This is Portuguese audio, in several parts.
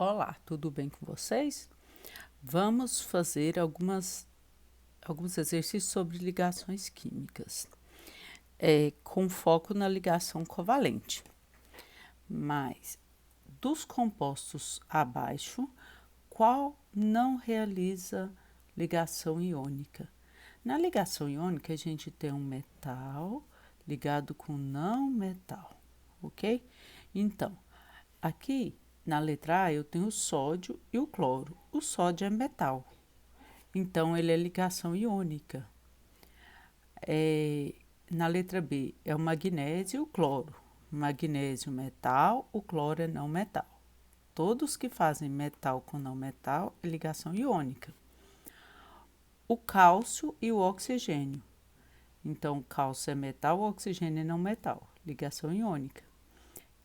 Olá, tudo bem com vocês? Vamos fazer alguns exercícios sobre ligações químicas, com foco na ligação covalente. Mas, dos compostos abaixo, qual não realiza ligação iônica? Na ligação iônica, a gente tem um metal ligado com não metal, ok? Então, aqui na letra A eu tenho o sódio e o cloro. O sódio é metal, então ele é ligação iônica. Na letra B é o magnésio e o cloro. Magnésio metal, o cloro é não metal. Todos que fazem metal com não metal é ligação iônica. O cálcio e o oxigênio. Então, cálcio é metal, o oxigênio é não metal, ligação iônica.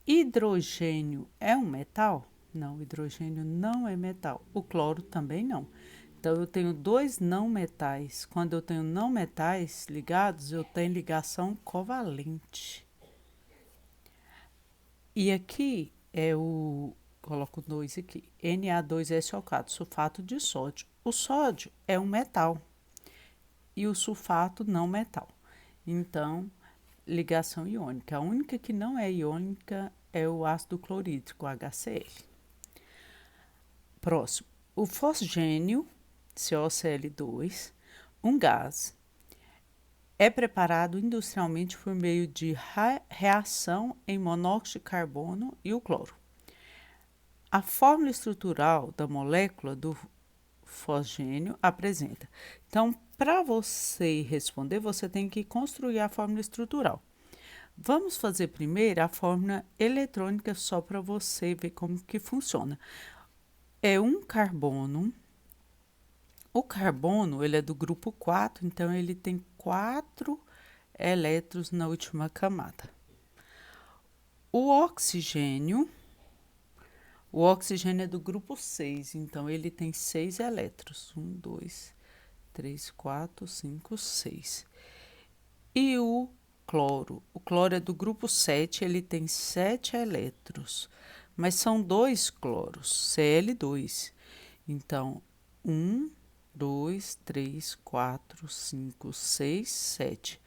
Hidrogênio é um metal? Não, hidrogênio não é metal. O cloro também não. Então, eu tenho dois não metais. Quando eu tenho não metais ligados, eu tenho ligação covalente. E aqui é coloco 2 aqui, Na2SO4, sulfato de sódio. O sódio é um metal e o sulfato não metal. Então, ligação iônica. A única que não é iônica é o ácido clorídrico, HCl. Próximo, o fosgênio, COCl2, um gás, é preparado industrialmente por meio de reação em monóxido de carbono e o cloro. A fórmula estrutural da molécula do fosgênio apresenta. Então, para você responder, você tem que construir a fórmula estrutural. Vamos fazer primeiro a fórmula eletrônica só para você ver como que funciona. É um carbono. O carbono, ele é do grupo 4, então ele tem 4 elétrons na última camada. O oxigênio é do grupo 6, então ele tem 6 elétrons. 1, 2, 3, 4, 5, 6. E o cloro é do grupo 7, ele tem 7 elétrons, mas são 2 cloros, Cl2. Então, 1, 2, 3, 4, 5, 6, 7.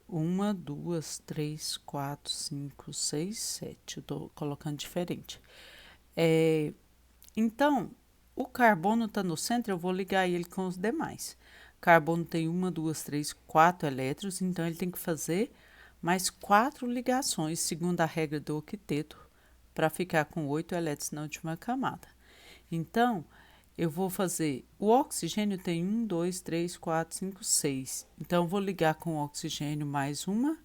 1, 2, 3, 4, 5, 6, 7. Eu tô colocando diferente. Então, o carbono está no centro, eu vou ligar ele com os demais. Carbono tem 1, 2, 3, 4 elétrons, então ele tem que fazer mais 4 ligações, segundo a regra do octeto, para ficar com 8 elétrons na última camada. Então, eu vou fazer. O oxigênio tem 1, 2, 3, 4, 5, 6. Então, eu vou ligar com o oxigênio mais uma,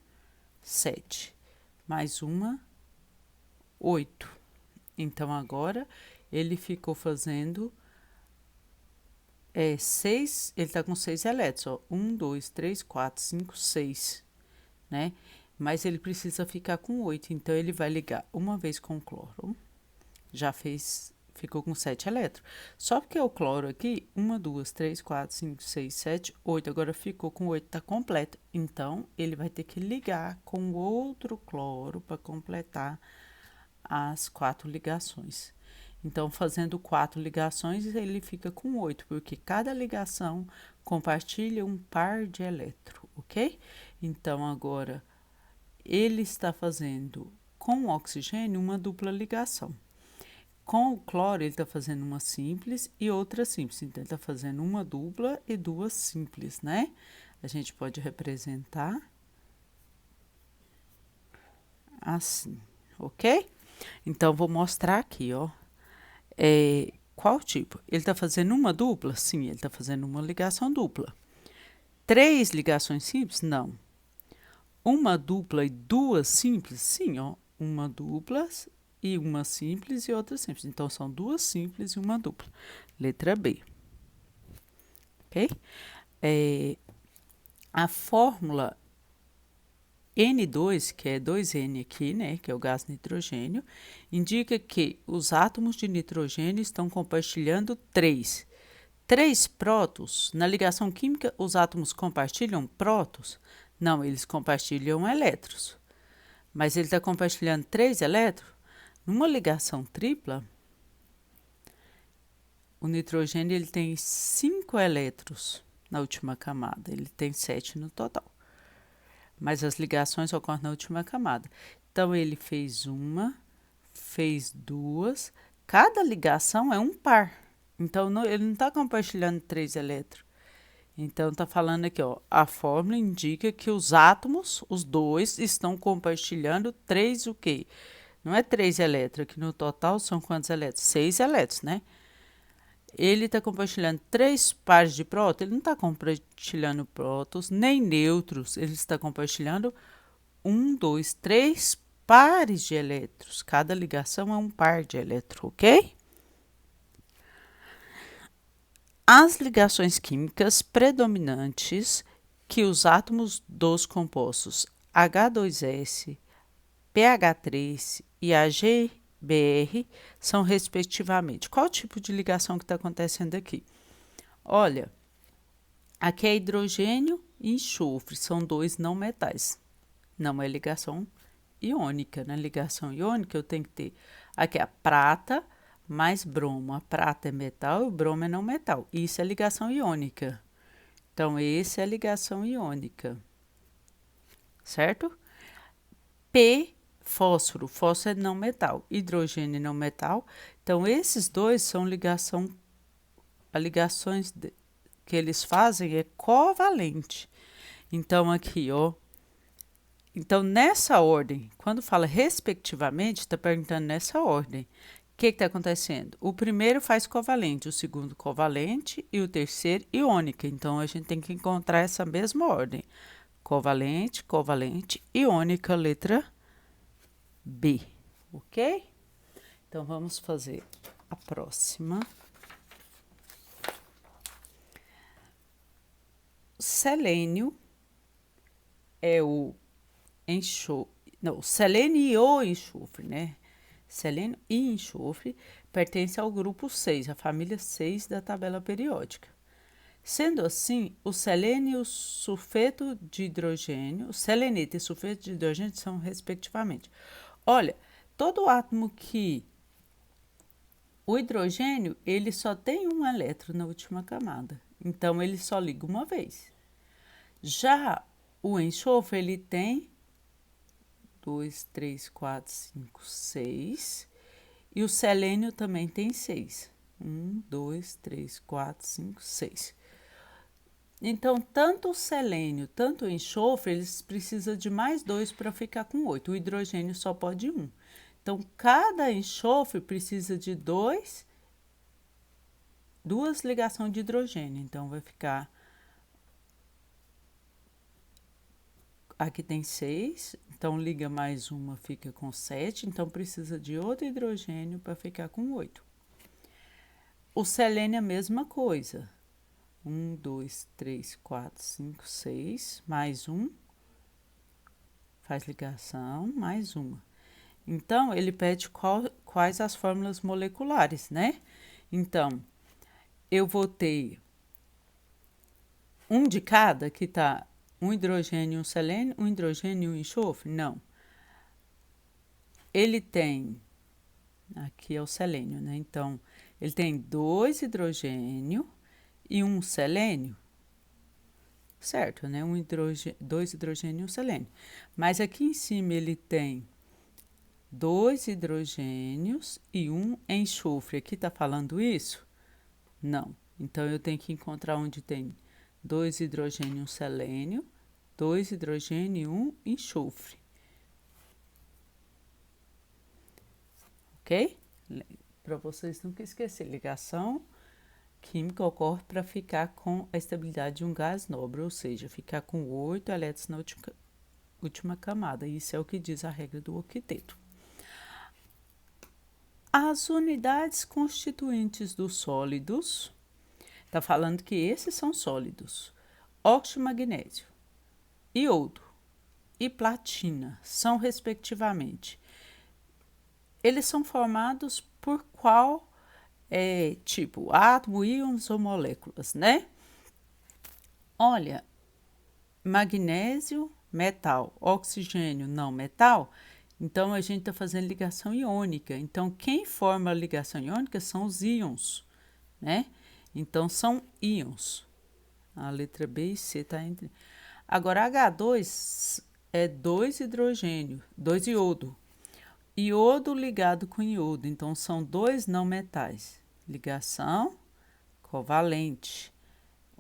7. Mais uma, 8. Então, agora, ele ficou fazendo 6. Ele está com 6 elétrons. Ó. 1, 2, 3, 4, 5, 6. Né? Mas ele precisa ficar com 8. Então, ele vai ligar uma vez com o cloro. Já fez. Ficou com 7 elétrons. Só porque o cloro aqui, 1, 2, 3, 4, 5, 6, 7, 8. Agora ficou com 8, está completo. Então, ele vai ter que ligar com outro cloro para completar as 4 ligações. Então, fazendo 4 ligações, ele fica com 8, porque cada ligação compartilha um par de elétrons, ok? Então, agora, ele está fazendo com o oxigênio uma dupla ligação. Com o cloro, ele está fazendo uma simples e outra simples. Então, ele está fazendo uma dupla e 2 simples, né? A gente pode representar assim, ok? Então, vou mostrar aqui, ó. Qual tipo? Ele está fazendo uma dupla? Sim, ele está fazendo uma ligação dupla. 3 ligações simples? Não. Uma dupla e 2 simples? Sim, ó. Uma dupla e uma simples e outra simples. Então, são 2 simples e uma dupla. Letra B. Ok? A fórmula N2, que é 2N aqui, né, que é o gás nitrogênio, indica que os átomos de nitrogênio estão compartilhando 3. 3 prótons. Na ligação química, os átomos compartilham prótons? Não, eles compartilham elétrons. Mas ele está compartilhando 3 elétrons? Numa ligação tripla, o nitrogênio ele tem 5 elétrons na última camada, ele tem 7 no total. Mas as ligações ocorrem na última camada. Então, ele fez uma, fez duas. Cada ligação é um par. Então, ele não está compartilhando 3 elétrons. Então, está falando aqui, ó, a fórmula indica que os átomos, os dois, estão compartilhando 3 o quê? Não é 3 elétrons, que no total são quantos elétrons? 6 elétrons, né? Ele está compartilhando 3 pares de prótons, ele não está compartilhando prótons, nem nêutrons, ele está compartilhando 1, 2, 3 pares de elétrons. Cada ligação é um par de elétrons, ok? As ligações químicas predominantes que os átomos dos compostos H2S, PH3 e AgBr são respectivamente. Qual tipo de ligação que está acontecendo aqui? Olha, aqui é hidrogênio e enxofre, são 2 não metais. Não é ligação iônica, né? Ligação iônica eu tenho que ter aqui a prata mais bromo. A prata é metal e o bromo é não metal. Isso é ligação iônica. Então, esse é a ligação iônica. Certo? P, fósforo. Fósforo é não metal. Hidrogênio é não metal. Então, esses dois são ligações que eles fazem é covalente. Então, aqui, ó. Então, nessa ordem, quando fala respectivamente, está perguntando nessa ordem. O que está acontecendo? O primeiro faz covalente, o segundo covalente e o terceiro iônica. Então, a gente tem que encontrar essa mesma ordem. Covalente, covalente, iônica, letra B. Ok? Então, vamos fazer a próxima. Selênio é o enxofre. Não, selênio e o enxofre, né? Selênio e enxofre pertencem ao grupo 6, a família 6 da tabela periódica. Sendo assim, o selênio e o sulfeto de hidrogênio, o selenita e o sulfeto de hidrogênio são respectivamente. Olha, todo átomo que o hidrogênio, ele só tem um elétron na última camada. Então, ele só liga uma vez. Já o enxofre, ele tem 2, 3, 4, 5, 6. E o selênio também tem 6. 1, 2, 3, 4, 5, 6. Então, tanto o selênio, tanto o enxofre, eles precisam de mais 2 para ficar com 8. O hidrogênio só pode 1. Então, cada enxofre precisa de duas ligações de hidrogênio. Então, vai ficar... Aqui tem 6, então liga mais uma, fica com 7. Então, precisa de outro hidrogênio para ficar com 8. O selênio é a mesma coisa. 1, 2, 3, 4, 5, 6, mais um. Faz ligação, mais uma. Então, ele pede quais as fórmulas moleculares, né? Então, eu vou ter um de cada, que tá um hidrogênio e um selênio, um hidrogênio e um enxofre? Não. Ele tem, aqui é o selênio, né? Então, ele tem 2 hidrogênio e um selênio, certo, né? 2 hidrogênio e um selênio. Mas aqui em cima ele tem 2 hidrogênios e um enxofre. Aqui está falando isso? Não. Então, eu tenho que encontrar onde tem 2 hidrogênio e um selênio, 2 hidrogênio e um enxofre. Ok? Para vocês nunca esquecer, ligação química ocorre para ficar com a estabilidade de um gás nobre, ou seja, ficar com 8 elétrons na última camada. Isso é o que diz a regra do octeto. As unidades constituintes dos sólidos, está falando que esses são sólidos. Óxido de magnésio, iodo e platina são, respectivamente, eles são formados por qual tipo? Átomo, íons ou moléculas, né? Olha, magnésio, metal, oxigênio, não metal. Então, a gente está fazendo ligação iônica. Então, quem forma a ligação iônica são os íons, né? Então, são íons. A letra B e C tá entre... Agora, H2 é 2 hidrogênio, 2 iodo. Iodo ligado com iodo, então são dois não metais. Ligação covalente.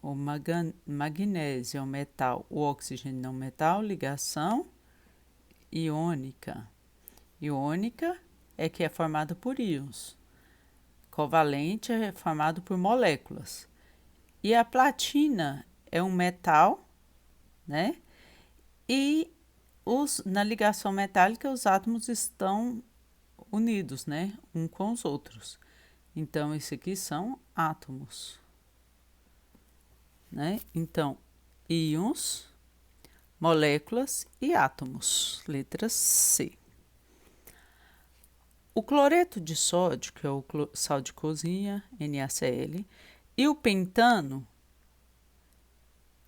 O magnésio é um metal, o oxigênio não metal, ligação iônica. Iônica é que é formada por íons. Covalente é formado por moléculas. E a platina é um metal, né? E na ligação metálica, os átomos estão unidos, né? Um com os outros. Então, isso aqui são átomos, né? Então, íons, moléculas e átomos. Letra C. O cloreto de sódio, que é o sal de cozinha, NaCl, e o pentano,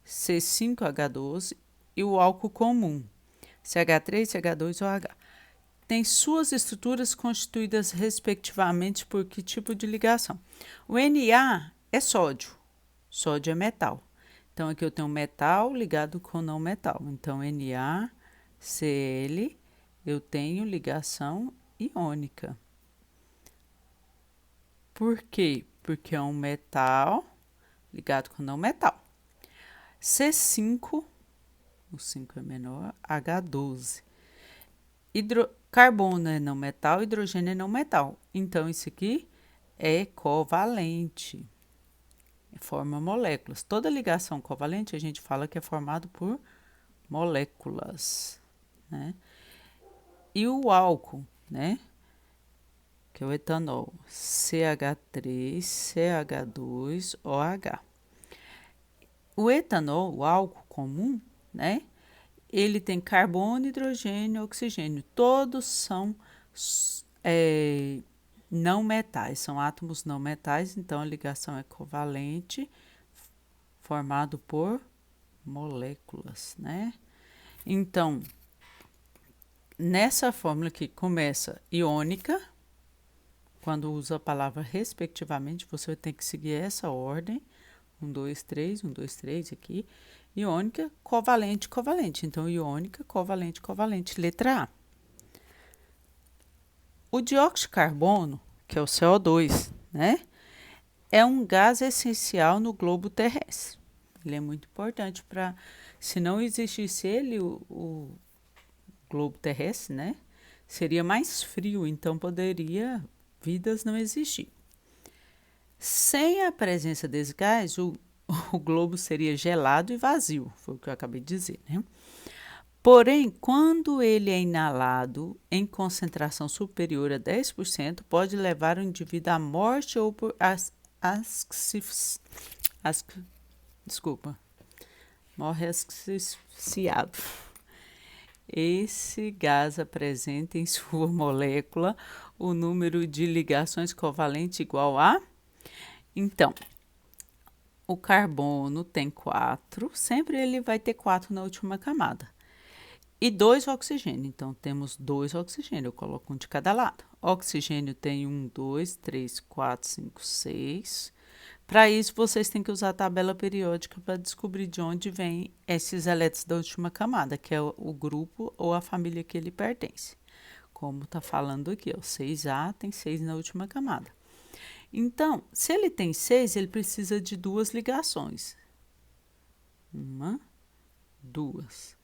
C5H12, e o álcool comum, CH3, CH2 ou H, tem suas estruturas constituídas respectivamente por que tipo de ligação? O Na é sódio, sódio é metal. Então, aqui eu tenho metal ligado com não metal. Então, NaCl, eu tenho ligação iônica. Por quê? Porque é um metal ligado com não metal. C5, o 5 é menor, H12. Carbono é não metal, hidrogênio é não metal. Então, isso aqui é covalente. Forma moléculas. Toda ligação covalente a gente fala que é formado por moléculas, né? E o álcool, né? Que é o etanol, CH3, CH2, OH. O etanol, o álcool comum, né? Ele tem carbono, hidrogênio, oxigênio. Todos são não metais, são átomos não metais, então a ligação é covalente, formado por moléculas, né? Então, nessa fórmula que começa iônica, quando usa a palavra respectivamente, você tem que seguir essa ordem. 1, 2, 3, 1, 2, 3 aqui. Iônica, covalente, covalente. Então, iônica, covalente, covalente. Letra A. O dióxido de carbono, que é o CO2, né? É um gás essencial no globo terrestre. Ele é muito importante para... Se não existisse ele, o globo terrestre, né? Seria mais frio, então poderia vidas não existir. Sem a presença desse gás, o globo seria gelado e vazio, foi o que eu acabei de dizer, né? Porém, quando ele é inalado em concentração superior a 10%, pode levar o indivíduo à morte ou por morre asfixiado. Esse gás apresenta em sua molécula o número de ligações covalentes igual a... Então, o carbono tem 4, sempre ele vai ter 4 na última camada. E 2 oxigênio, então temos 2 oxigênio, eu coloco um de cada lado. Oxigênio tem 1, 2, 3, 4, 5, 6. Para isso, vocês têm que usar a tabela periódica para descobrir de onde vem esses elétrons da última camada, que é o grupo ou a família que ele pertence. Como está falando aqui, ó, 6A tem 6 na última camada. Então, se ele tem 6, ele precisa de 2 ligações. 1, 2.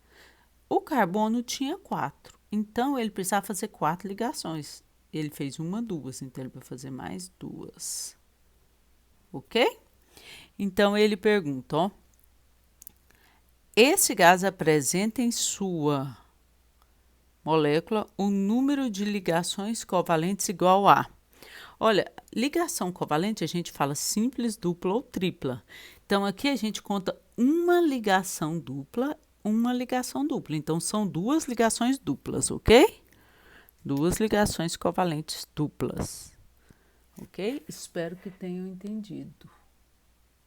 O carbono tinha 4, então ele precisava fazer 4 ligações. Ele fez 1, 2, então ele vai fazer mais 2. Ok? Então, ele pergunta, ó. Esse gás apresenta em sua molécula o número de ligações covalentes igual a... Olha, ligação covalente a gente fala simples, dupla ou tripla. Então, aqui a gente conta uma ligação dupla. Então, são 2 ligações duplas, ok? 2 ligações covalentes duplas. Ok? Espero que tenham entendido.